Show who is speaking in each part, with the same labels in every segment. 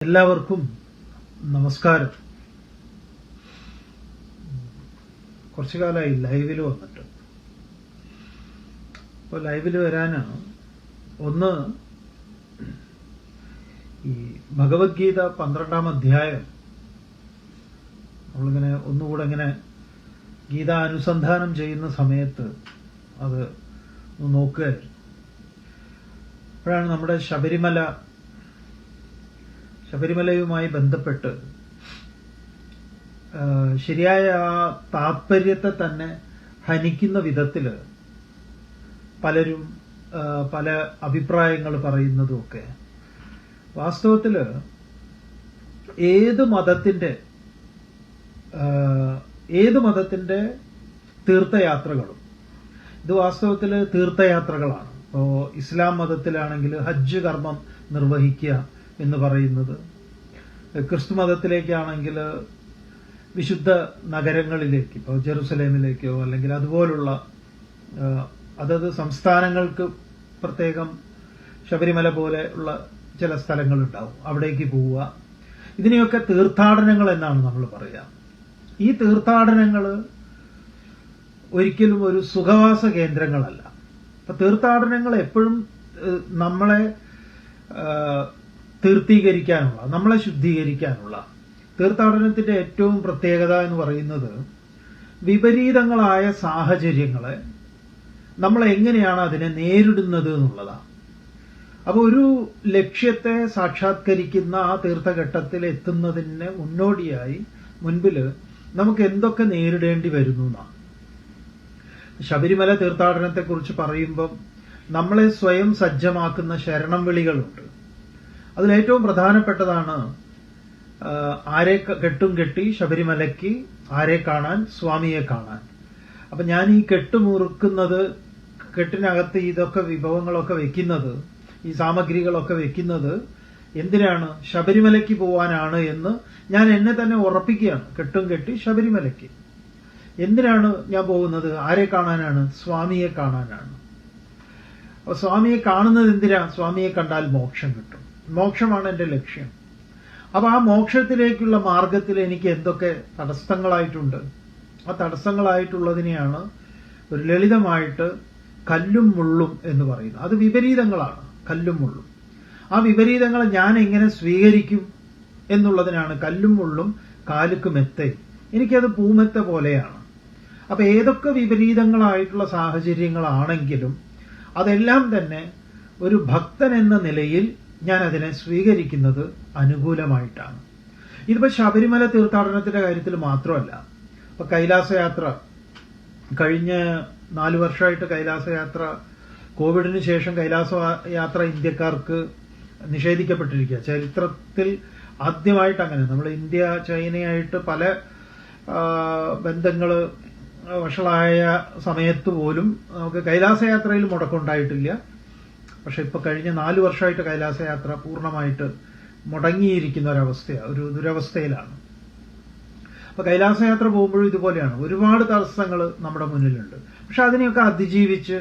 Speaker 1: എല്ലാവർക്കും നമസ്കാരം. കുറച്ചു കാലമായി ലൈവിൽ വന്നിട്ട്. അപ്പോൾ ലൈവിൽ വരാനാണ് ഒന്ന്, ഈ ഭഗവത്ഗീത 12-ാം അധ്യായം നമ്മളിങ്ങനെ ഒന്നുകൂടെ ഇങ്ങനെ ഗീത അനുസന്ധാനം ചെയ്യുന്ന സമയത്ത് അത് നോക്കുകയായിരുന്നു. അപ്പോഴാണ് നമ്മുടെ ശബരിമലയുമായി ബന്ധപ്പെട്ട് ശരിയായ ആ താത്പര്യത്തെ തന്നെ ഹനിക്കുന്ന വിധത്തില് പലരും പല അഭിപ്രായങ്ങൾ പറയുന്നതുമൊക്കെ വാസ്തവത്തില് ഏത് മതത്തിന്റെ തീർത്ഥയാത്രകളും ഇത് വാസ്തവത്തില് തീർത്ഥയാത്രകളാണ്. ഇപ്പോ ഇസ്ലാം മതത്തിലാണെങ്കിൽ ഹജ്ജ് കർമ്മം നിർവഹിക്കുക എന്ന് പറയുന്നത്, ക്രിസ്തു മതത്തിലേക്കാണെങ്കിൽ വിശുദ്ധ നഗരങ്ങളിലേക്ക്, ഇപ്പോൾ ജെറുസലേമിലേക്കോ അല്ലെങ്കിൽ അതുപോലുള്ള അതത് സംസ്ഥാനങ്ങൾക്ക് പ്രത്യേകം ശബരിമല പോലെ ഉള്ള ചില സ്ഥലങ്ങളുണ്ടാവും, അവിടേക്ക് പോവുക. ഇതിനെയൊക്കെ തീർത്ഥാടനങ്ങൾ എന്നാണ് നമ്മൾ പറയുക. ഈ തീർത്ഥാടനങ്ങൾ ഒരിക്കലും ഒരു സുഖവാസ കേന്ദ്രങ്ങളല്ല. അപ്പൊ തീർത്ഥാടനങ്ങൾ എപ്പോഴും നമ്മളെ തീർത്ഥീകരിക്കാനുള്ള, നമ്മളെ ശുദ്ധീകരിക്കാനുള്ള, തീർത്ഥാടനത്തിന്റെ ഏറ്റവും പ്രത്യേകത എന്ന് പറയുന്നത് വിപരീതങ്ങളായ സാഹചര്യങ്ങളെ നമ്മൾ എങ്ങനെയാണ് അതിനെ നേരിടുന്നത് എന്നുള്ളതാണ്. അപ്പോൾ ഒരു ലക്ഷ്യത്തെ സാക്ഷാത്കരിക്കുന്ന ആ തീർത്ഥഘട്ടത്തിൽ എത്തുന്നതിന് മുന്നോടിയായി മുൻപിൽ നമുക്ക് എന്തൊക്കെ നേരിടേണ്ടി വരുന്നു എന്നാണ്. ശബരിമല തീർത്ഥാടനത്തെക്കുറിച്ച് പറയുമ്പം നമ്മളെ സ്വയം സജ്ജമാക്കുന്ന ശരണം വിളികളുണ്ട്. അതിലേറ്റവും പ്രധാനപ്പെട്ടതാണ് ആരെ കെട്ടും കെട്ടി ശബരിമലയ്ക്ക്, ആരെ കാണാൻ, സ്വാമിയെ കാണാൻ. അപ്പൊ ഞാൻ ഈ കെട്ടുമുറുക്കുന്നത്, കെട്ടിനകത്ത് ഇതൊക്കെ വിഭവങ്ങളൊക്കെ വെക്കുന്നത്, ഈ സാമഗ്രികളൊക്കെ വെക്കുന്നത് എന്തിനാണ്? ശബരിമലയ്ക്ക് പോവാനാണ് എന്ന് ഞാൻ എന്നെ തന്നെ ഉറപ്പിക്കുകയാണ്. കെട്ടും കെട്ടി ശബരിമലയ്ക്ക്. എന്തിനാണ് ഞാൻ പോകുന്നത്? ആരെ കാണാനാണ്? സ്വാമിയെ കാണാനാണ്. അപ്പൊ സ്വാമിയെ കാണുന്നത് എന്തിനാ? സ്വാമിയെ കണ്ടാൽ മോക്ഷം കിട്ടും. മോക്ഷമാണ് എന്റെ ലക്ഷ്യം. അപ്പൊ ആ മോക്ഷത്തിലേക്കുള്ള മാർഗത്തിൽ എനിക്ക് എന്തൊക്കെ തടസ്സങ്ങളായിട്ടുണ്ട്? ആ തടസ്സങ്ങളായിട്ടുള്ളതിനെയാണ് ഒരു ലളിതമായിട്ട് കല്ലും മുള്ളും എന്ന് പറയുന്നത്. അത് വിപരീതങ്ങളാണ്, കല്ലും മുള്ളും. ആ വിപരീതങ്ങളെ ഞാൻ എങ്ങനെ സ്വീകരിക്കും എന്നുള്ളതിനാണ് കല്ലും മുള്ളും കാലുക്ക് മെത്ത. എനിക്കത് പൂമെത്ത പോലെയാണ്. അപ്പൊ ഏതൊക്കെ വിപരീതങ്ങളായിട്ടുള്ള സാഹചര്യങ്ങളാണെങ്കിലും അതെല്ലാം തന്നെ ഒരു ഭക്തൻ എന്ന നിലയിൽ ഞാൻ അതിനെ സ്വീകരിക്കുന്നത് അനുകൂലമായിട്ടാണ്. ഇതിപ്പോ ശബരിമല തീർത്ഥാടനത്തിന്റെ കാര്യത്തിൽ മാത്രമല്ല. ഇപ്പൊ കൈലാസയാത്ര, കഴിഞ്ഞ 4 വർഷമായിട്ട് കൈലാസയാത്ര, കോവിഡിന് ശേഷം കൈലാസയാത്ര ഇന്ത്യക്കാർക്ക് നിഷേധിക്കപ്പെട്ടിരിക്കുക. ചരിത്രത്തിൽ ആദ്യമായിട്ട് അങ്ങനെ. നമ്മൾ ഇന്ത്യ ചൈനയായിട്ട് പല ബന്ധങ്ങള് വഷളായ സമയത്ത് പോലും നമുക്ക് കൈലാസയാത്രയിൽ മുടക്കമുണ്ടായിട്ടില്ല. പക്ഷെ ഇപ്പൊ കഴിഞ്ഞ 4 വർഷമായിട്ട് കൈലാസയാത്ര പൂർണ്ണമായിട്ട് മുടങ്ങിയിരിക്കുന്ന ഒരവസ്ഥയാണ്, ഒരു ദുരവസ്ഥയിലാണ്. അപ്പൊ കൈലാസയാത്ര പോകുമ്പോഴും ഇതുപോലെയാണ്. ഒരുപാട് തടസ്സങ്ങൾ നമ്മുടെ മുന്നിലുണ്ട്. പക്ഷെ അതിനെയൊക്കെ അതിജീവിച്ച്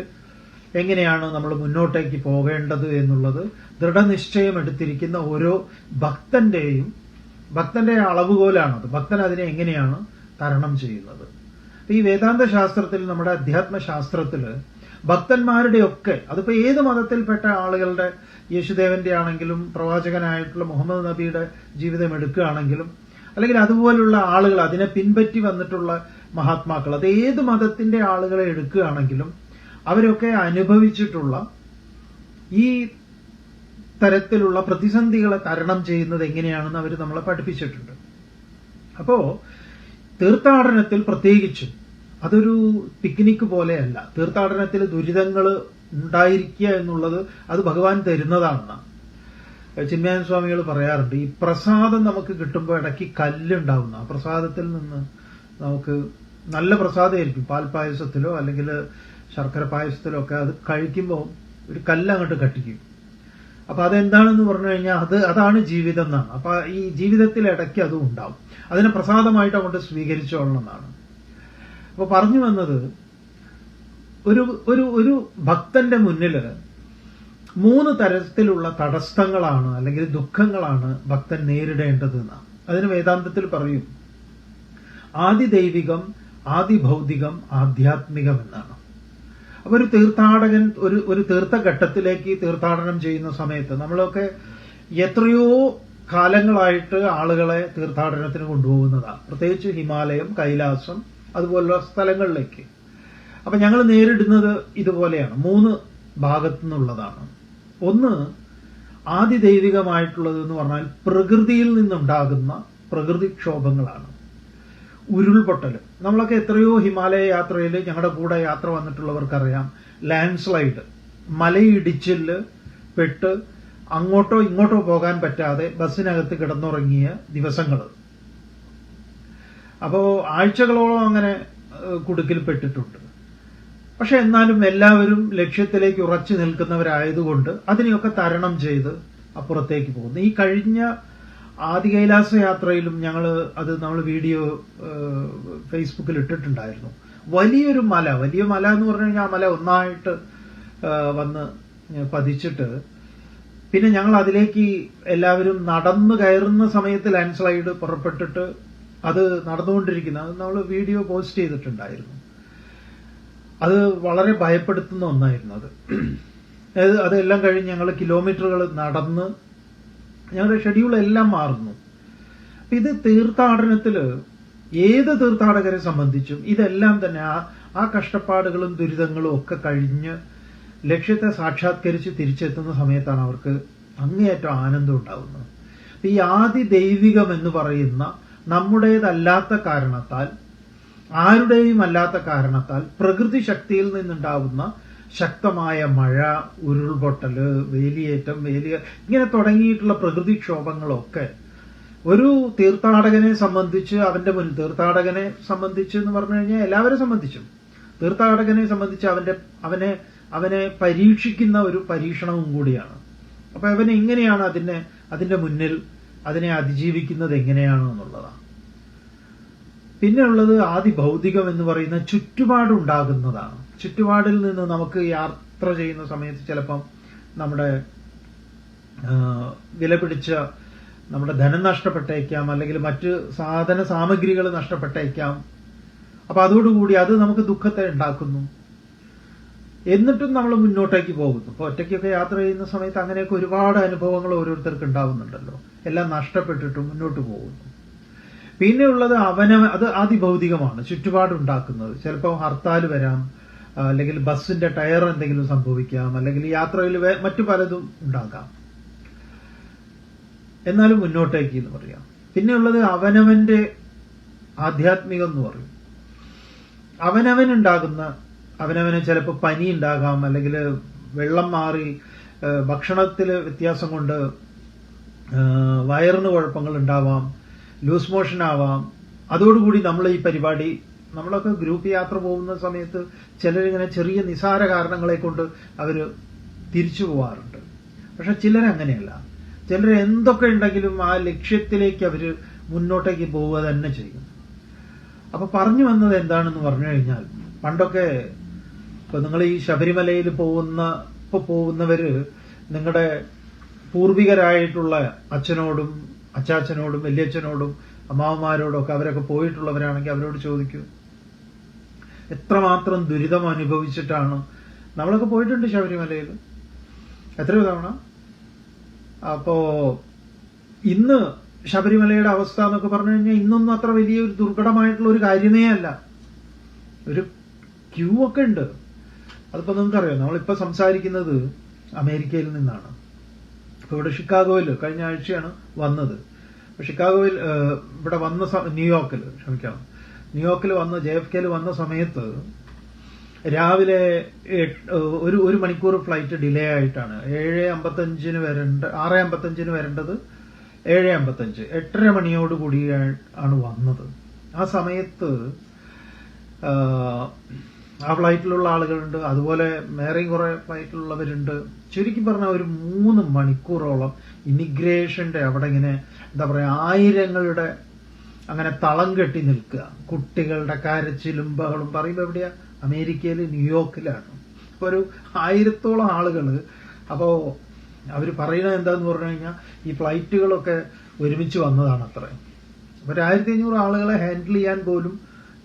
Speaker 1: എങ്ങനെയാണ് നമ്മൾ മുന്നോട്ടേക്ക് പോകേണ്ടത് എന്നുള്ളത് ദൃഢനിശ്ചയം എടുത്തിരിക്കുന്ന ഓരോ ഭക്തന്റെ അളവുകോലാണത്. ഭക്തൻ അതിനെ എങ്ങനെയാണ് തരണം ചെയ്യുന്നത്? ഈ വേദാന്ത ശാസ്ത്രത്തിൽ, നമ്മുടെ അധ്യാത്മശാസ്ത്രത്തില് ഭക്തന്മാരുടെയൊക്കെ, അതിപ്പോ ഏത് മതത്തിൽപ്പെട്ട ആളുകളുടെ, യേശുദേവന്റെ ആണെങ്കിലും പ്രവാചകനായിട്ടുള്ള മുഹമ്മദ് നബിയുടെ ജീവിതം എടുക്കുകയാണെങ്കിലും, അല്ലെങ്കിൽ അതുപോലുള്ള ആളുകൾ, അതിനെ പിൻപറ്റി വന്നിട്ടുള്ള മഹാത്മാക്കൾ, അത് ഏത് മതത്തിന്റെ ആളുകളെ എടുക്കുകയാണെങ്കിലും അവരൊക്കെ അനുഭവിച്ചിട്ടുള്ള ഈ തരത്തിലുള്ള പ്രതിസന്ധികളെ തരണം ചെയ്യുന്നത് എങ്ങനെയാണെന്ന് അവർ നമ്മളെ പഠിപ്പിച്ചിട്ടുണ്ട്. അപ്പോ തീർത്ഥാടനത്തിൽ പ്രത്യേകിച്ചും അതൊരു പിക്നിക് പോലെയല്ല. തീർത്ഥാടനത്തിൽ ദുരിതങ്ങൾ ഉണ്ടായിരിക്കുക എന്നുള്ളത് അത് ഭഗവാൻ തരുന്നതാണെന്നാണ് ചിന്മയാനന്ദ സ്വാമികൾ പറയാറുണ്ട്. ഈ പ്രസാദം നമുക്ക് കിട്ടുമ്പോൾ ഇടയ്ക്ക് കല്ലുണ്ടാവുന്ന, ആ പ്രസാദത്തിൽ നിന്ന് നമുക്ക് നല്ല പ്രസാദമായിരിക്കും, പാൽപ്പായസത്തിലോ അല്ലെങ്കിൽ ശർക്കര പായസത്തിലോ ഒക്കെ, അത് കഴിക്കുമ്പോൾ ഒരു കല്ലങ്ങോട്ട് കട്ടിക്കും. അപ്പൊ അതെന്താണെന്ന് പറഞ്ഞു കഴിഞ്ഞാൽ അതാണ് ജീവിതം എന്നാണ്. അപ്പൊ ഈ ജീവിതത്തിൽ ഇടയ്ക്ക് അതും ഉണ്ടാവും. അതിനെ പ്രസാദമായിട്ട് അങ്ങോട്ട് സ്വീകരിച്ചോളണം എന്നാണ്. അപ്പൊ പറഞ്ഞു വന്നത്, ഒരു ഭക്തന്റെ മുന്നില് 3 തരത്തിലുള്ള തടസ്സങ്ങളാണ് അല്ലെങ്കിൽ ദുഃഖങ്ങളാണ് ഭക്തൻ നേരിടേണ്ടത്. അതിന് വേദാന്തത്തിൽ പറയും ആദിദൈവികം, ആദിഭൗതികം, ആധ്യാത്മികം എന്നാണ്. അപ്പൊ ഒരു തീർത്ഥാടകൻ ഒരു തീർത്ഥഘട്ടത്തിലേക്ക് തീർത്ഥാടനം ചെയ്യുന്ന സമയത്ത് നമ്മളൊക്കെ എത്രയോ കാലങ്ങളായിട്ട് ആളുകളെ തീർത്ഥാടനത്തിന് കൊണ്ടുപോകുന്നതാണ്, പ്രത്യേകിച്ച് ഹിമാലയം, കൈലാസം അതുപോലുള്ള സ്ഥലങ്ങളിലേക്ക്. അപ്പൊ ഞങ്ങൾ നേരിടുന്നത് ഇതുപോലെയാണ്, 3 ഭാഗത്തു നിന്നുള്ളതാണ്. ഒന്ന് ആദിദൈവികമായിട്ടുള്ളത് എന്ന് പറഞ്ഞാൽ പ്രകൃതിയിൽ നിന്നുണ്ടാകുന്ന പ്രകൃതിക്ഷോഭങ്ങളാണ്. ഉരുൾപൊട്ടൽ, നമ്മളൊക്കെ എത്രയോ ഹിമാലയ യാത്രയിൽ ഞങ്ങളുടെ കൂടെ യാത്ര വന്നിട്ടുള്ളവർക്കറിയാം, ലാൻഡ് സ്ലൈഡ്, മലയിടിച്ചില് പെട്ട് അങ്ങോട്ടോ ഇങ്ങോട്ടോ പോകാൻ പറ്റാതെ ബസ്സിനകത്ത് കിടന്നുറങ്ങിയ ദിവസങ്ങൾ. അപ്പോ ആഴ്ചകളോളം അങ്ങനെ കുടുക്കിൽപ്പെട്ടിട്ടുണ്ട്. പക്ഷെ എന്നാലും എല്ലാവരും ലക്ഷ്യത്തിലേക്ക് ഉറച്ചു നിൽക്കുന്നവരായതുകൊണ്ട് അതിനെയൊക്കെ തരണം ചെയ്ത് അപ്പുറത്തേക്ക് പോകുന്നു. ഈ കഴിഞ്ഞ ആദി കൈലാസ യാത്രയിലും നമ്മൾ വീഡിയോ ഫേസ്ബുക്കിൽ ഇട്ടിട്ടുണ്ടായിരുന്നു. വലിയൊരു മല, വലിയ മല എന്ന് പറഞ്ഞു കഴിഞ്ഞാൽ ആ മല ഒന്നായിട്ട് വന്ന് പതിച്ചിട്ട് പിന്നെ ഞങ്ങൾ അതിലേക്ക് എല്ലാവരും നടന്നു കയറുന്ന സമയത്ത് ലാൻഡ് സ്ലൈഡ് പുറപ്പെട്ടിട്ട് അത് നടന്നുകൊണ്ടിരിക്കുന്ന അത് നമ്മൾ വീഡിയോ പോസ്റ്റ് ചെയ്തിട്ടുണ്ടായിരുന്നു. അത് വളരെ ഭയപ്പെടുത്തുന്ന ഒന്നായിരുന്നു. അതെല്ലാം കഴിഞ്ഞ് ഞങ്ങൾ കിലോമീറ്ററുകൾ നടന്ന് ഞങ്ങളുടെ ഷെഡ്യൂൾ എല്ലാം മാറുന്നു. ഇത് തീർത്ഥാടനത്തില് ഏത് തീർത്ഥാടകരെ സംബന്ധിച്ചും ഇതെല്ലാം തന്നെ ആ കഷ്ടപ്പാടുകളും ദുരിതങ്ങളും ഒക്കെ കഴിഞ്ഞ് ലക്ഷ്യത്തെ സാക്ഷാത്കരിച്ച് തിരിച്ചെത്തുന്ന സമയത്താണ് അവർക്ക് അങ്ങേയറ്റം ആനന്ദം ഉണ്ടാകുന്നത്. ഈ ആദി ദൈവികം എന്ന് പറയുന്ന നമ്മുടേതല്ലാത്ത കാരണത്താൽ, ആരുടെയും അല്ലാത്ത കാരണത്താൽ പ്രകൃതി ശക്തിയിൽ നിന്നുണ്ടാവുന്ന ശക്തമായ മഴ, ഉരുൾപൊട്ടല്, വേലിയേറ്റം, ഇങ്ങനെ തുടങ്ങിയിട്ടുള്ള പ്രകൃതിക്ഷോഭങ്ങളൊക്കെ ഒരു തീർത്ഥാടകനെ സംബന്ധിച്ച് തീർത്ഥാടകനെ സംബന്ധിച്ച് എന്ന് പറഞ്ഞു കഴിഞ്ഞാൽ എല്ലാവരെ സംബന്ധിച്ചും തീർത്ഥാടകനെ സംബന്ധിച്ച് അവനെ പരീക്ഷിക്കുന്ന ഒരു പരീക്ഷണവും കൂടിയാണ്. അപ്പൊ അവൻ എങ്ങനെയാണ് അതിന്റെ മുന്നിൽ അതിനെ അതിജീവിക്കുന്നത് എങ്ങനെയാണ് എന്നുള്ളതാണ്. പിന്നെ ഉള്ളത് ആദിഭൗതികം എന്ന് പറയുന്ന ചുറ്റുപാടുണ്ടാകുന്നതാണ്. ചുറ്റുപാടിൽ നിന്ന് നമുക്ക് യാത്ര ചെയ്യുന്ന സമയത്ത് ചിലപ്പം നമ്മുടെ വിലപിടിച്ച നമ്മുടെ ധനം നഷ്ടപ്പെട്ടേക്കാം, അല്ലെങ്കിൽ മറ്റ് സാധന സാമഗ്രികൾ നഷ്ടപ്പെട്ടേക്കാം. അപ്പൊ അതോടുകൂടി അത് നമുക്ക് ദുഃഖത്തെ ഉണ്ടാക്കുന്നു. എന്നിട്ടും നമ്മൾ മുന്നോട്ടേക്ക് പോകുന്നു. ഇപ്പൊ ഒറ്റയ്ക്കൊക്കെ യാത്ര ചെയ്യുന്ന സമയത്ത് അങ്ങനെയൊക്കെ ഒരുപാട് അനുഭവങ്ങൾ ഓരോരുത്തർക്ക് ഉണ്ടാവുന്നുണ്ടല്ലോ. എല്ലാം നഷ്ടപ്പെട്ടിട്ടും മുന്നോട്ട് പോകുന്നു. പിന്നെയുള്ളത് അത് അതിഭൗതികമാണ്, ചുറ്റുപാടുണ്ടാക്കുന്നത്. ചിലപ്പോൾ ഹർത്താൽ വരാം, അല്ലെങ്കിൽ ബസ്സിന്റെ ടയർ എന്തെങ്കിലും സംഭവിക്കാം, അല്ലെങ്കിൽ യാത്രയിൽ മറ്റു പലതും ഉണ്ടാകാം. എന്നാലും മുന്നോട്ടേക്ക് എന്ന് പറയാം. പിന്നെയുള്ളത് അവനവന്റെ ആധ്യാത്മികം എന്ന് പറയും. അവനവന് ചിലപ്പോൾ പനി ഉണ്ടാകാം, അല്ലെങ്കിൽ വെള്ളം മാറി ഭക്ഷണത്തിൽ വ്യത്യാസം കൊണ്ട് വയറിന് കുഴപ്പങ്ങൾ ഉണ്ടാവാം, ലൂസ് മോഷൻ ആവാം. അതോടുകൂടി നമ്മൾ ഈ പരിപാടി നമ്മളൊക്കെ ഗ്രൂപ്പ് യാത്ര പോകുന്ന സമയത്ത് ചിലരിങ്ങനെ ചെറിയ നിസാര കാരണങ്ങളെ കൊണ്ട് അവര് തിരിച്ചു പോവാറുണ്ട്. പക്ഷെ ചിലരങ്ങനെയല്ല. ചിലർ എന്തൊക്കെ ഉണ്ടെങ്കിലും ആ ലക്ഷ്യത്തിലേക്ക് അവര് മുന്നോട്ടേക്ക് പോവുക തന്നെ ചെയ്യും. അപ്പൊ പറഞ്ഞു വന്നത് എന്താണെന്ന് പറഞ്ഞു കഴിഞ്ഞാൽ, പണ്ടൊക്കെ ഇപ്പൊ നിങ്ങൾ ഈ ശബരിമലയിൽ പോകുന്നവര് നിങ്ങളുടെ പൂർവികരായിട്ടുള്ള അച്ഛനോടും അച്ചാച്ചനോടും വല്യച്ഛനോടും അമ്മാവന്മാരോടും ഒക്കെ അവരൊക്കെ പോയിട്ടുള്ളവരാണെങ്കിൽ അവരോട് ചോദിക്കൂ, എത്രമാത്രം ദുരിതം അനുഭവിച്ചിട്ടാണ്. നമ്മളൊക്കെ പോയിട്ടുണ്ട് ശബരിമലയിൽ എത്രയോ തവണ. അപ്പോ ഇന്ന് ശബരിമലയുടെ അവസ്ഥ എന്നൊക്കെ പറഞ്ഞു കഴിഞ്ഞാൽ ഇന്നൊന്നും അത്ര വലിയൊരു ദുർഘടമായിട്ടുള്ള ഒരു കാര്യമേ അല്ല. ഒരു ക്യൂ ഒക്കെ ഉണ്ട്. അതിപ്പോ നിങ്ങൾക്കറിയാം, നമ്മളിപ്പോ സംസാരിക്കുന്നത് അമേരിക്കയിൽ നിന്നാണ്. ഇപ്പൊ ഇവിടെ ഷിക്കാഗോയിൽ കഴിഞ്ഞ ആഴ്ചയാണ് വന്നത്. ഷിക്കാഗോയിൽ ഇവിടെ വന്ന ന്യൂയോർക്കിൽ വന്ന് JFKയിൽ വന്ന സമയത്ത് രാവിലെ 1 മണിക്കൂർ ഫ്ലൈറ്റ് ഡിലേ ആയിട്ടാണ് 6:55 വരേണ്ടത് 7:55, 8:30 മണിയോടുകൂടി ആണ് വന്നത്. ആ സമയത്ത് ആ ഫ്ലൈറ്റിലുള്ള ആളുകളുണ്ട്, അതുപോലെ വേറെയും കുറെ ഫ്ലൈറ്റിലുള്ളവരുണ്ട്. ചുരുക്കി പറഞ്ഞാൽ ഒരു 3 മണിക്കൂറോളം ഇമിഗ്രേഷന്റെ അവിടെ ഇങ്ങനെ എന്താ പറയാ, ആയിരങ്ങളുടെ അങ്ങനെ തളം കെട്ടി നിൽക്കുക. കുട്ടികളുടെ കരച്ചിലും ബഹളും. പറയുമ്പോൾ എവിടെയാ? അമേരിക്കയിൽ ന്യൂയോർക്കിലാണ്. ഒരു 1000-ഓളം ആളുകൾ അപ്പോ അവർ പറയുന്നത് എന്താന്ന് പറഞ്ഞു കഴിഞ്ഞാൽ ഈ ഫ്ലൈറ്റുകളൊക്കെ ഒരുമിച്ച് വന്നതാണ് അത്ര. 1500 ആളുകളെ ഹാൻഡിൽ ചെയ്യാൻ പോലും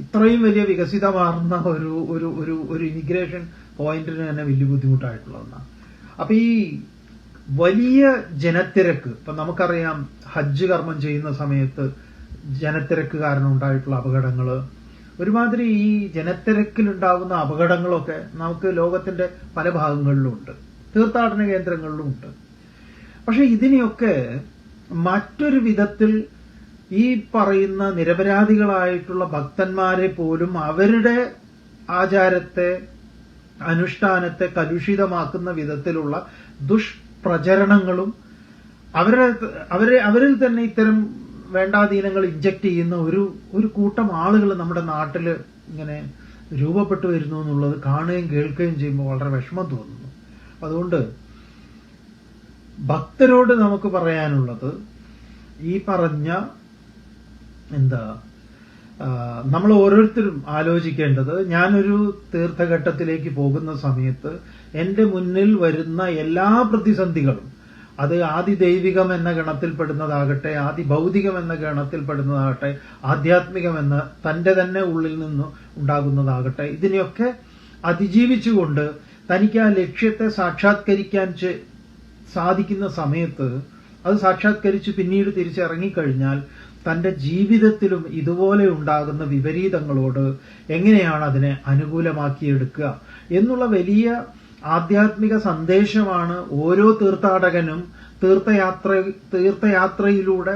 Speaker 1: ഇത്രയും വലിയ വികസിതമാർന്ന ഒരു ഒരു ഒരു ഒരു ഇമിഗ്രേഷൻ പോയിന്റിന് തന്നെ വലിയ ബുദ്ധിമുട്ടായിട്ടുള്ളതാണ്. അപ്പൊ ഈ വലിയ ജനത്തിരക്ക്, ഇപ്പൊ നമുക്കറിയാം ഹജ്ജ് കർമ്മം ചെയ്യുന്ന സമയത്ത് ജനത്തിരക്ക് കാരണം ഉണ്ടായിട്ടുള്ള അപകടങ്ങള്, ഒരുമാതിരി ഈ ജനത്തിരക്കിലുണ്ടാകുന്ന അപകടങ്ങളൊക്കെ നമുക്ക് ലോകത്തിന്റെ പല ഭാഗങ്ങളിലും ഉണ്ട്, തീർത്ഥാടന കേന്ദ്രങ്ങളിലും ഉണ്ട്. പക്ഷെ ഇതിനെയൊക്കെ മറ്റൊരു വിധത്തിൽ ഈ പറയുന്ന നിരപരാധികളായിട്ടുള്ള ഭക്തന്മാരെ പോലും അവരുടെ ആചാരത്തെ, അനുഷ്ഠാനത്തെ കലുഷിതമാക്കുന്ന വിധത്തിലുള്ള ദുഷ്പ്രചരണങ്ങളും അവരിൽ തന്നെ ഇത്തരം വേണ്ടാധീനങ്ങൾ ഇഞ്ചക്ട് ചെയ്യുന്ന ഒരു കൂട്ടം ആളുകൾ നമ്മുടെ നാട്ടിൽ ഇങ്ങനെ രൂപപ്പെട്ടു വരുന്നു എന്നുള്ളത് കാണുകയും കേൾക്കുകയും ചെയ്യുമ്പോൾ വളരെ വിഷമം തോന്നുന്നു. അതുകൊണ്ട് ഭക്തരോട് നമുക്ക് പറയാനുള്ളത്, ഈ പറഞ്ഞ നമ്മൾ ഓരോരുത്തരും ആലോചിക്കേണ്ടത്, ഞാനൊരു തീർത്ഥഘട്ടത്തിലേക്ക് പോകുന്ന സമയത്ത് എന്റെ മുന്നിൽ വരുന്ന എല്ലാ പ്രതിസന്ധികളും, അത് ആദിദൈവികം എന്ന ഗണത്തിൽപ്പെടുന്നതാകട്ടെ, ആദിഭൗതികം എന്ന ഗണത്തിൽപ്പെടുന്നതാകട്ടെ, ആധ്യാത്മികമെന്ന തന്റെ തന്നെ ഉള്ളിൽ നിന്ന് ഉണ്ടാകുന്നതാകട്ടെ, ഇതിനെയൊക്കെ അതിജീവിച്ചുകൊണ്ട് തനിക്ക് ആ ലക്ഷ്യത്തെ സാക്ഷാത്കരിക്കാൻ സാധിക്കുന്ന സമയത്ത്, അത് സാക്ഷാത്കരിച്ച് പിന്നീട് തിരിച്ചിറങ്ങിക്കഴിഞ്ഞാൽ തന്റെ ജീവിതത്തിലും ഇതുപോലെ ഉണ്ടാകുന്ന വിപരീതങ്ങളോട് എങ്ങനെയാണ് അതിനെ അനുകൂലമാക്കിയെടുക്കുക എന്നുള്ള വലിയ ആധ്യാത്മിക സന്ദേശമാണ് ഓരോ തീർത്ഥാടകനും തീർത്ഥയാത്രയിലൂടെ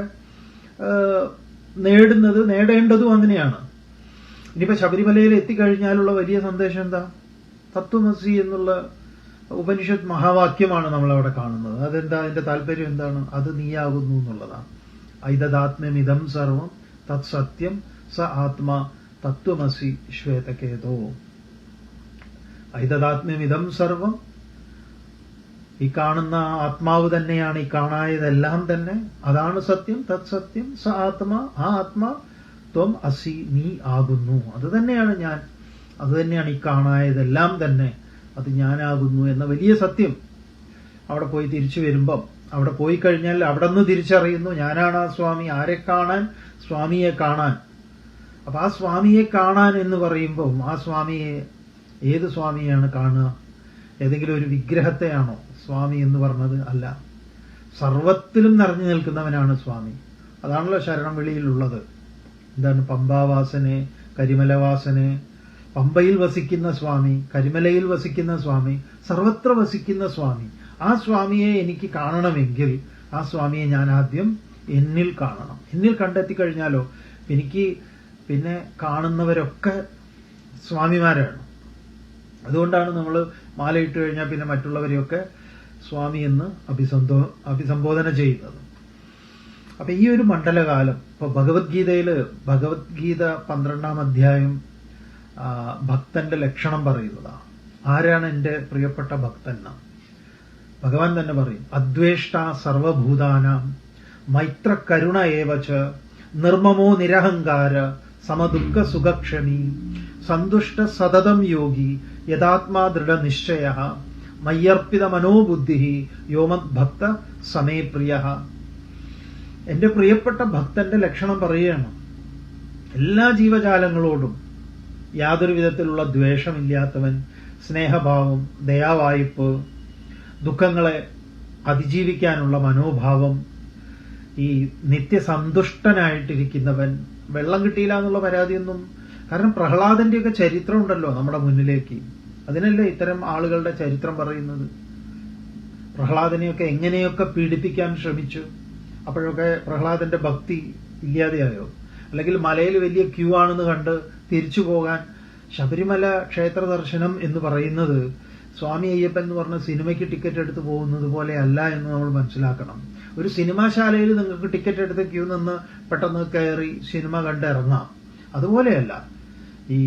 Speaker 1: നേടേണ്ടതും അങ്ങനെയാണ്. ഇനിയിപ്പോ ശബരിമലയിൽ എത്തിക്കഴിഞ്ഞാലുള്ള വലിയ സന്ദേശം എന്താ? തത്വമസി എന്നുള്ള ഉപനിഷത്ത് മഹാവാക്യമാണ് നമ്മളവിടെ കാണുന്നത്. അതെന്താ? അതിന്റെ താല്പര്യം എന്താണ്? അത് നീയാകുന്നു എന്നുള്ളതാണ്. ഐതദാത്മ്യമിതം സർവം തത് സത്യം സ ആത്മാ തത്വമസി ശ്വേതകേതോ. ഐതദാത്മ്യമിതം സർവം, ഈ കാണുന്ന ആത്മാവ് തന്നെയാണ് ഈ കാണായതെല്ലാം തന്നെ, അതാണ് സത്യം. തത് സത്യം സ ആത്മാ, ആ ആത്മാ ത്വം അസി, നീ ആകുന്നു. അത് തന്നെയാണ് ഞാൻ, അത് തന്നെയാണ് ഈ കാണായതെല്ലാം തന്നെ, അത് ഞാനാകുന്നു എന്ന വലിയ സത്യം. അവിടെ പോയി തിരിച്ചു വരുമ്പം, അവിടെ പോയി കഴിഞ്ഞാൽ അവിടെ നിന്ന് തിരിച്ചറിയുന്നു ഞാനാണ് ആ സ്വാമി. ആരെ കാണാൻ? സ്വാമിയെ കാണാൻ. അപ്പൊ ആ സ്വാമിയെ കാണാൻ എന്ന് പറയുമ്പോൾ ആ സ്വാമിയെ, ഏത് സ്വാമിയാണ് കാണുക? ഏതെങ്കിലും ഒരു വിഗ്രഹത്തെയാണോ സ്വാമി എന്ന് പറഞ്ഞത്? അല്ല, സർവത്തിലും നിറഞ്ഞു നിൽക്കുന്നവനാണ് സ്വാമി. അതാണല്ലോ ശരണം വിളിയിലുള്ളത്. എന്താണ്? പമ്പാവാസനെ, കരിമലവാസനെ. പമ്പയിൽ വസിക്കുന്ന സ്വാമി, കരിമലയിൽ വസിക്കുന്ന സ്വാമി, സർവത്ര വസിക്കുന്ന സ്വാമി. ആ സ്വാമിയെ എനിക്ക് കാണണമെങ്കിൽ ആ സ്വാമിയെ ഞാൻ ആദ്യം എന്നിൽ കാണണം. എന്നിൽ കണ്ടെത്തി കഴിഞ്ഞാലോ എനിക്ക് പിന്നെ കാണുന്നവരൊക്കെ സ്വാമിമാരാണ്. അതുകൊണ്ടാണ് നമ്മൾ മാലയിട്ട് കഴിഞ്ഞാൽ പിന്നെ മറ്റുള്ളവരെയൊക്കെ സ്വാമി എന്ന് അഭിസംബോധന ചെയ്യുന്നത്. അപ്പൊ ഈ ഒരു മണ്ഡലകാലം, ഇപ്പൊ ഭഗവത്ഗീത 12-ാം അധ്യായം ഭക്തന്റെ ലക്ഷണം പറയുന്നതാണ്. ആരാണ് എന്റെ പ്രിയപ്പെട്ട ഭക്തൻ? ഭഗവാൻ തന്നെ പറയും, അദ്വേഷ്ട സർവഭൂതാനാം മൈത്ര കരുണ ഏവച നിർമ്മമോ നിരഹങ്കാര സമദുഃഖ സുഖക്ഷമി സന്തുഷ്ട സതതം യോഗി യഥാത്മാ ദൃഢനിശ്ചയ മയ്യർപ്പിത മനോബുദ്ധി യോമത് ഭക്ത സമേ പ്രിയ. എന്റെ പ്രിയപ്പെട്ട ഭക്തന്റെ ലക്ഷണം പറയുകയാണ്. എല്ലാ ജീവജാലങ്ങളോടും യാതൊരു വിധത്തിലുള്ള ദ്വേഷമില്ലാത്തവൻ, സ്നേഹഭാവം, ദയാവായ്പ്, ദുഃഖങ്ങളെ അതിജീവിക്കാനുള്ള മനോഭാവം, ഈ നിത്യസന്തുഷ്ടനായിട്ടിരിക്കുന്നവൻ. വെള്ളം കിട്ടിയില്ല എന്നുള്ള പരാതിയൊന്നും, കാരണം പ്രഹ്ലാദന്റെയൊക്കെ ചരിത്രം ഉണ്ടല്ലോ നമ്മുടെ മുന്നിലേക്ക്. അതിനല്ലേ ഇത്തരം ആളുകളുടെ ചരിത്രം പറയുന്നത്. പ്രഹ്ലാദനെയൊക്കെ എങ്ങനെയൊക്കെ പീഡിപ്പിക്കാൻ ശ്രമിച്ചു. അപ്പോഴൊക്കെ പ്രഹ്ലാദന്റെ ഭക്തി ഇല്ലാതെയായോ? അല്ലെങ്കിൽ മലയിൽ വലിയ ക്യൂ ആണെന്ന് കണ്ട് തിരിച്ചു പോകാൻ, ശബരിമല ക്ഷേത്ര ദർശനം എന്ന് പറയുന്നത് സ്വാമി അയ്യപ്പൻ എന്ന് പറഞ്ഞ സിനിമയ്ക്ക് ടിക്കറ്റ് എടുത്ത് പോകുന്നത് പോലെ അല്ല എന്ന് നമ്മൾ മനസ്സിലാക്കണം. ഒരു സിനിമാശാലയിൽ നിങ്ങൾക്ക് ടിക്കറ്റ് എടുത്ത് ക്യൂ നിന്ന് പെട്ടെന്ന് കയറി സിനിമ കണ്ട് ഇറങ്ങാം. അതുപോലെയല്ല ഈ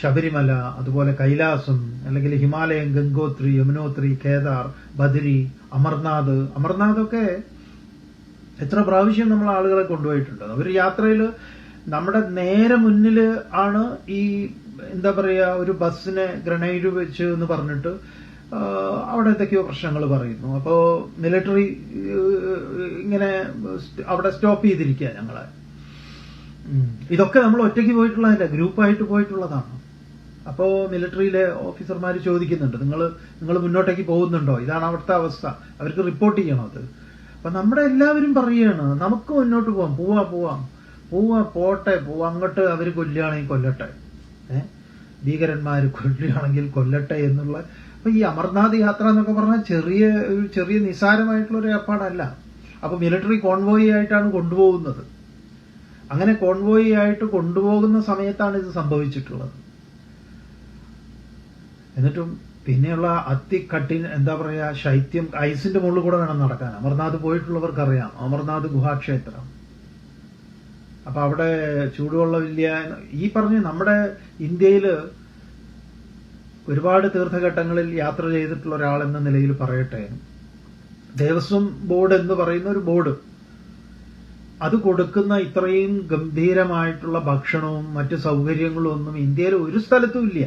Speaker 1: ശബരിമല, അതുപോലെ കൈലാസം, അല്ലെങ്കിൽ ഹിമാലയം, ഗംഗോത്രി, യമുനോത്രി, കേദാർ, ബദരി, അമർനാഥൊക്കെ എത്ര പ്രാവശ്യം നമ്മൾ ആളുകളെ കൊണ്ടുപോയിട്ടുണ്ട്. ഒരു യാത്രയിൽ നമ്മുടെ നേരെ മുന്നിൽ ആണ് ഈ എന്താ പറയാ, ഒരു ബസ്സിനെ ഗ്രനേഡ് വെച്ച് എന്ന് പറഞ്ഞിട്ട് അവിടെ എന്തൊക്കെയോ പ്രശ്നങ്ങൾ പറയുന്നു. അപ്പോൾ മിലിറ്ററി ഇങ്ങനെ അവിടെ സ്റ്റോപ്പ് ചെയ്തിരിക്കുക ഞങ്ങളെ. ഇതൊക്കെ നമ്മൾ ഒറ്റയ്ക്ക് പോയിട്ടുള്ളതല്ല, ഗ്രൂപ്പായിട്ട് പോയിട്ടുള്ളതാണ്. അപ്പോൾ മിലിറ്ററിയിലെ ഓഫീസർമാർ ചോദിക്കുന്നുണ്ട്, നിങ്ങൾ മുന്നോട്ടേക്ക് പോകുന്നുണ്ടോ, ഇതാണ് അവിടുത്തെ അവസ്ഥ, അവർക്ക് റിപ്പോർട്ട് ചെയ്യണം അത്. അപ്പൊ നമ്മുടെ എല്ലാവരും പറയുകയാണ് നമുക്ക് മുന്നോട്ട് പോവാം, പോട്ടെ, അങ്ങോട്ട് അവർ കൊല്ലുകയാണെങ്കിൽ കൊല്ലട്ടെ, ഭീകരന്മാർ കൊല്ലുകയാണെങ്കിൽ കൊല്ലട്ടെ എന്നുള്ള. അപ്പൊ ഈ അമർനാഥ് യാത്ര എന്നൊക്കെ പറഞ്ഞാൽ ചെറിയ നിസ്സാരമായിട്ടുള്ള ഒരു ഏർപ്പാടല്ല. അപ്പൊ മിലിറ്ററി കോൺവോയി ആയിട്ടാണ് കൊണ്ടുപോകുന്നത്. അങ്ങനെ കോൺവോയി ആയിട്ട് കൊണ്ടുപോകുന്ന സമയത്താണ് ഇത് സംഭവിച്ചിട്ടുള്ളത്. എന്നിട്ടും പിന്നെയുള്ള എന്താ പറയാ, ശൈത്യം, ഐസിന്റെ മുകളിൽ കൂടെ വേണം നടക്കാൻ. അമർനാഥ് പോയിട്ടുള്ളവർക്കറിയാം, അമർനാഥ് ഗുഹാക്ഷേത്രം. അപ്പൊ അവിടെ ചൂടുവെള്ളമില്ല. ഈ പറഞ്ഞ് നമ്മുടെ ഇന്ത്യയില് ഒരുപാട് തീർത്ഥഘട്ടങ്ങളിൽ യാത്ര ചെയ്തിട്ടുള്ള ഒരാളെന്ന നിലയിൽ പറയട്ടെ, ദേവസ്വം ബോർഡ് എന്ന് പറയുന്ന ഒരു ബോർഡ് അത് കൊടുക്കുന്ന ഇത്രയും ഗംഭീരമായിട്ടുള്ള ഭക്ഷണവും മറ്റു സൗകര്യങ്ങളും ഒന്നും ഇന്ത്യയിൽ ഒരു സ്ഥലത്തും ഇല്ല.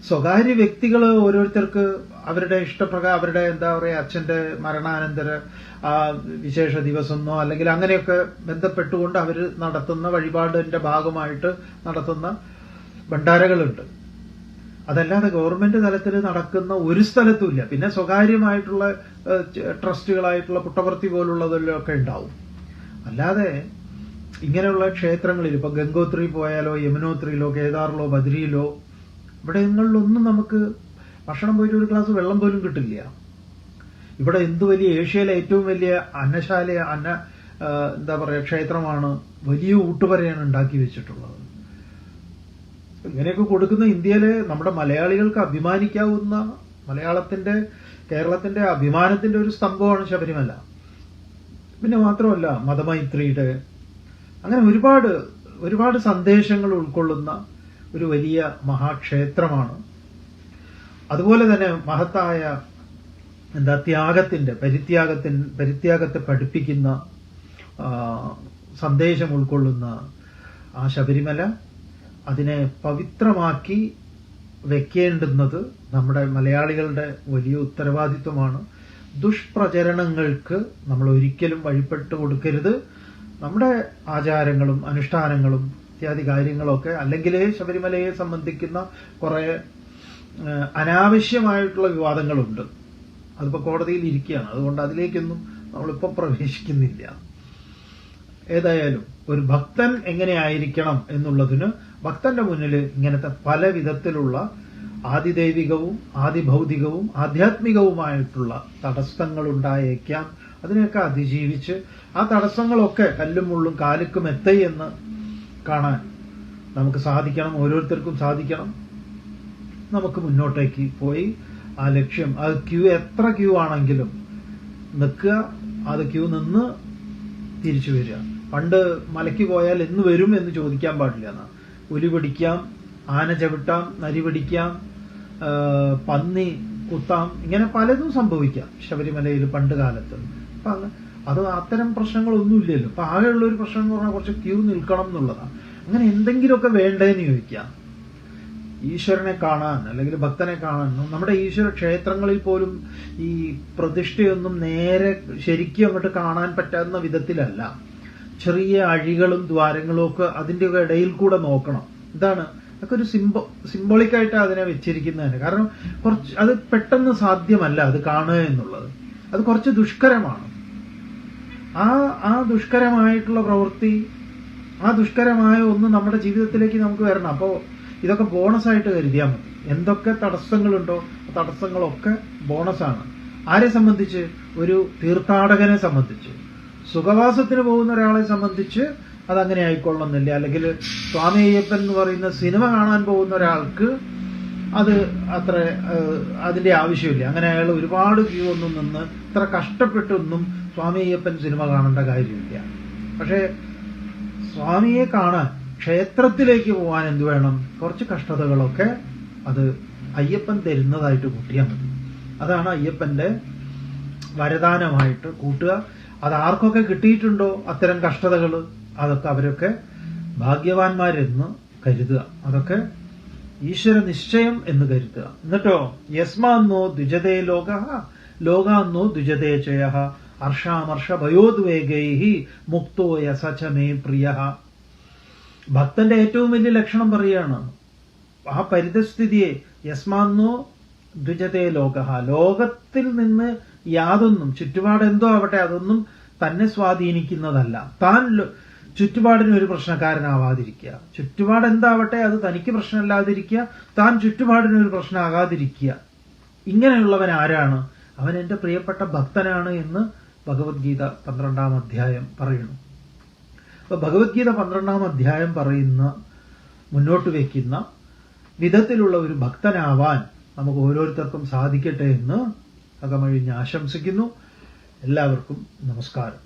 Speaker 1: സ്വകാര്യ വ്യക്തികൾ ഓരോരുത്തർക്ക് അവരുടെ ഇഷ്ടപ്രകാരം അവരുടെ എന്താ പറയുക അച്ഛന്റെ മരണാനന്തര വിശേഷ ദിവസമെന്നോ അല്ലെങ്കിൽ അങ്ങനെയൊക്കെ ബന്ധപ്പെട്ടുകൊണ്ട് അവർ നടത്തുന്ന വഴിപാടിന്റെ ഭാഗമായിട്ട് നടത്തുന്ന ഭണ്ഡാരകളുണ്ട്. അതല്ലാതെ ഗവൺമെന്റ് തലത്തിൽ നടക്കുന്ന ഒരു സ്ഥലത്തുമില്ല. പിന്നെ സ്വകാര്യമായിട്ടുള്ള ട്രസ്റ്റുകളായിട്ടുള്ള പുട്ടപർത്തി പോലുള്ളതിലൊക്കെ ഉണ്ടാവും. അല്ലാതെ ഇങ്ങനെയുള്ള ക്ഷേത്രങ്ങളിൽ ഇപ്പൊ ഗംഗോത്രി പോയാലോ, യമുനോത്രിയിലോ, കേദാറിലോ, ബദ്രിയിലോ ഇവിടങ്ങളിലൊന്നും നമുക്ക് ഭക്ഷണം പോയിട്ട് ഒരു ഗ്ലാസ് വെള്ളം പോലും കിട്ടില്ല. ഇവിടെ എന്ത് വലിയ ഏഷ്യയിലെ ഏറ്റവും വലിയ എന്താ പറയാ ക്ഷേത്രമാണ്, വലിയ ഊട്ടുപരയാണ് ഉണ്ടാക്കി വെച്ചിട്ടുള്ളത്. ഇങ്ങനെയൊക്കെ കൊടുക്കുന്ന ഇന്ത്യയിലെ നമ്മുടെ മലയാളികൾക്ക് അഭിമാനിക്കാവുന്ന, കേരളത്തിന്റെ അഭിമാനത്തിന്റെ ഒരു സ്തംഭമാണ് ശബരിമല. പിന്നെ മാത്രമല്ല മതമൈത്രിയുടെ അങ്ങനെ ഒരുപാട് സന്ദേശങ്ങൾ ഉൾക്കൊള്ളുന്ന ഒരു വലിയ മഹാക്ഷേത്രമാണ്. അതുപോലെ തന്നെ മഹത്തായ പരിത്യാഗത്തെ പഠിപ്പിക്കുന്ന സന്ദേശം ഉൾക്കൊള്ളുന്ന ആ ശബരിമല, അതിനെ പവിത്രമാക്കി വെക്കേണ്ടുന്നത് നമ്മുടെ മലയാളികളുടെ വലിയ ഉത്തരവാദിത്വമാണ്. ദുഷ്പ്രചരണങ്ങൾക്ക് നമ്മൾ ഒരിക്കലും വഴിപ്പെട്ടു കൊടുക്കരുത്. നമ്മുടെ ആചാരങ്ങളും അനുഷ്ഠാനങ്ങളും ഇത്യാദി കാര്യങ്ങളൊക്കെ, അല്ലെങ്കിൽ ശബരിമലയെ സംബന്ധിക്കുന്ന കുറെ അനാവശ്യമായിട്ടുള്ള വിവാദങ്ങളുണ്ട്. അതിപ്പോ കോടതിയിൽ ഇരിക്കുകയാണ്, അതുകൊണ്ട് അതിലേക്കൊന്നും നമ്മളിപ്പോ പ്രവേശിക്കുന്നില്ല. ഏതായാലും ഒരു ഭക്തൻ എങ്ങനെയായിരിക്കണം എന്നുള്ളതിന് ഭക്തന്റെ മുന്നിൽ ഇങ്ങനത്തെ പല വിധത്തിലുള്ള ആദിദൈവികവും ആദിഭൗതികവും ആധ്യാത്മികവുമായിട്ടുള്ള തടസ്സങ്ങൾ ഉണ്ടായേക്കാം. അതിനെയൊക്കെ അതിജീവിച്ച് ആ തടസ്സങ്ങളൊക്കെ കല്ലും മുള്ളും കാലുക്കും എന്ന് കാണാൻ നമുക്ക് സാധിക്കണം, ഓരോരുത്തർക്കും സാധിക്കണം. നമുക്ക് മുന്നോട്ടേക്ക് പോയി ആ ലക്ഷ്യം, അത് എത്ര ക്യൂ ആണെങ്കിലും നിൽക്കുക, അത് ക്യൂ നിന്ന് തിരിച്ചു വരിക. പണ്ട് മലയ്ക്ക് പോയാൽ എന്ന് വരും എന്ന് ചോദിക്കാൻ പാടില്ല എന്നാ. പുലി പിടിക്കാം, ആന ചവിട്ടാം, നരി പിടിക്കാം, പന്നി കുത്താം, ഇങ്ങനെ പലതും സംഭവിക്കാം ശബരിമലയിൽ പണ്ട് കാലത്ത്. അപ്പൊ അത് അത്തരം പ്രശ്നങ്ങളൊന്നുമില്ലല്ലോ. അപ്പൊ ആകെയുള്ള ഒരു പ്രശ്നം എന്ന് പറഞ്ഞാൽ കുറച്ച് ക്യൂ നിൽക്കണം എന്നുള്ളതാണ്. അങ്ങനെ എന്തെങ്കിലുമൊക്കെ വേണ്ടേന്ന് ചോദിക്കാം. ഈശ്വരനെ കാണാൻ അല്ലെങ്കിൽ ഭക്തനെ കാണാൻ നമ്മുടെ ഈശ്വര ക്ഷേത്രങ്ങളിൽ പോലും ഈ പ്രതിഷ്ഠയൊന്നും നേരെ ശരിക്കും അങ്ങോട്ട് കാണാൻ പറ്റാവുന്ന വിധത്തിലല്ല. ചെറിയ അഴികളും ദ്വാരങ്ങളും ഒക്കെ അതിന്റെയൊക്കെ ഇടയിൽ കൂടെ നോക്കണം. ഇതാണ് അതൊക്കെ ഒരു സിംബോളിക്കായിട്ട് അതിനെ വെച്ചിരിക്കുന്നതിന്. കാരണം അത് പെട്ടെന്ന് സാധ്യമല്ല അത് കാണുക എന്നുള്ളത്. അത് കുറച്ച് ദുഷ്കരമാണ്. ആ ദുഷ്കരമായിട്ടുള്ള പ്രവൃത്തി, ആ ദുഷ്കരമായ ഒന്ന് നമ്മുടെ ജീവിതത്തിലേക്ക് നമുക്ക് വരണം. അപ്പോൾ ഇതൊക്കെ ബോണസായിട്ട് കരുതിയാൽ മതി. എന്തൊക്കെ തടസ്സങ്ങളുണ്ടോ ആ തടസ്സങ്ങളൊക്കെ ബോണസാണ്. ആരെ സംബന്ധിച്ച്? ഒരു തീർത്ഥാടകനെ സംബന്ധിച്ച്. സുഖവാസത്തിന് പോകുന്ന ഒരാളെ സംബന്ധിച്ച് അതങ്ങനെ ആയിക്കൊള്ളുന്നില്ല. അല്ലെങ്കിൽ സ്വാമി അയ്യപ്പൻ എന്ന് പറയുന്ന സിനിമ കാണാൻ പോകുന്ന ഒരാൾക്ക് അത് അത്ര അതിന്റെ ആവശ്യമില്ല. അങ്ങനെ അയാൾ ഒരുപാട് ക്യൂ ഒന്നും നിന്ന് ഇത്ര കഷ്ടപ്പെട്ടൊന്നും സ്വാമി അയ്യപ്പൻ സിനിമ കാണേണ്ട കാര്യമില്ല. പക്ഷെ സ്വാമിയെ കാണാൻ ക്ഷേത്രത്തിലേക്ക് പോകാൻ എന്ത് വേണം? കുറച്ച് കഷ്ടതകളൊക്കെ അത് അയ്യപ്പൻ തരുന്നതായിട്ട് കൂട്ടിയാൽ മതി. അതാണ് അയ്യപ്പന്റെ വരദാനമായിട്ട് കൂട്ടുക. അത് ആർക്കൊക്കെ കിട്ടിയിട്ടുണ്ടോ അത്തരം കഷ്ടതകൾ, അതൊക്കെ അവരൊക്കെ ഭാഗ്യവാന്മാരെന്ന് കരുതുക. അതൊക്കെ ഈശ്വര നിശ്ചയം എന്ന് കരുതുക. എന്നിട്ടോ യസ്മാന്നോ ദ്വിജതേ ലോക ലോകാന്നോ ദ്വിജതേ ചയ ഹർഷാമർഷ ഭയോദ്വേഗൈ മുക്തോ യസച മേ പ്രിയ. ഭക്തന്റെ ഏറ്റവും വലിയ ലക്ഷണം പറയുകയാണ്. ആ പരിതസ്ഥിതിയെ യസ്മാന്നോ ദ്വിജതേ ലോക, ലോകത്തിൽ നിന്ന് യാതൊന്നും, ചുറ്റുപാട് എന്തോ ആവട്ടെ, അതൊന്നും തന്നെ സ്വാധീനിക്കുന്നതല്ല. താൻ ചുറ്റുപാടിന് ഒരു പ്രശ്നക്കാരനാവാതിരിക്കുക, ചുറ്റുപാട് എന്താവട്ടെ അത് തനിക്ക് പ്രശ്നമല്ലാതിരിക്കുക, താൻ ചുറ്റുപാടിന് ഒരു പ്രശ്നമാകാതിരിക്കുക. ഇങ്ങനെയുള്ളവൻ ആരാണ്? അവൻ എന്റെ പ്രിയപ്പെട്ട ഭക്തനാണ് എന്ന് ഭഗവത്ഗീത 12-ാം അധ്യായം പറയുന്നു. അപ്പൊ ഭഗവത്ഗീത 12-ാം അധ്യായം പറയുന്ന, മുന്നോട്ട് വയ്ക്കുന്ന വിധത്തിലുള്ള ഒരു ഭക്തനാവാൻ നമുക്ക് ഓരോരുത്തർക്കും സാധിക്കട്ടെ എന്ന് അകമഴിഞ്ഞ് ആശംസിക്കുന്നു. എല്ലാവർക്കും നമസ്കാരം.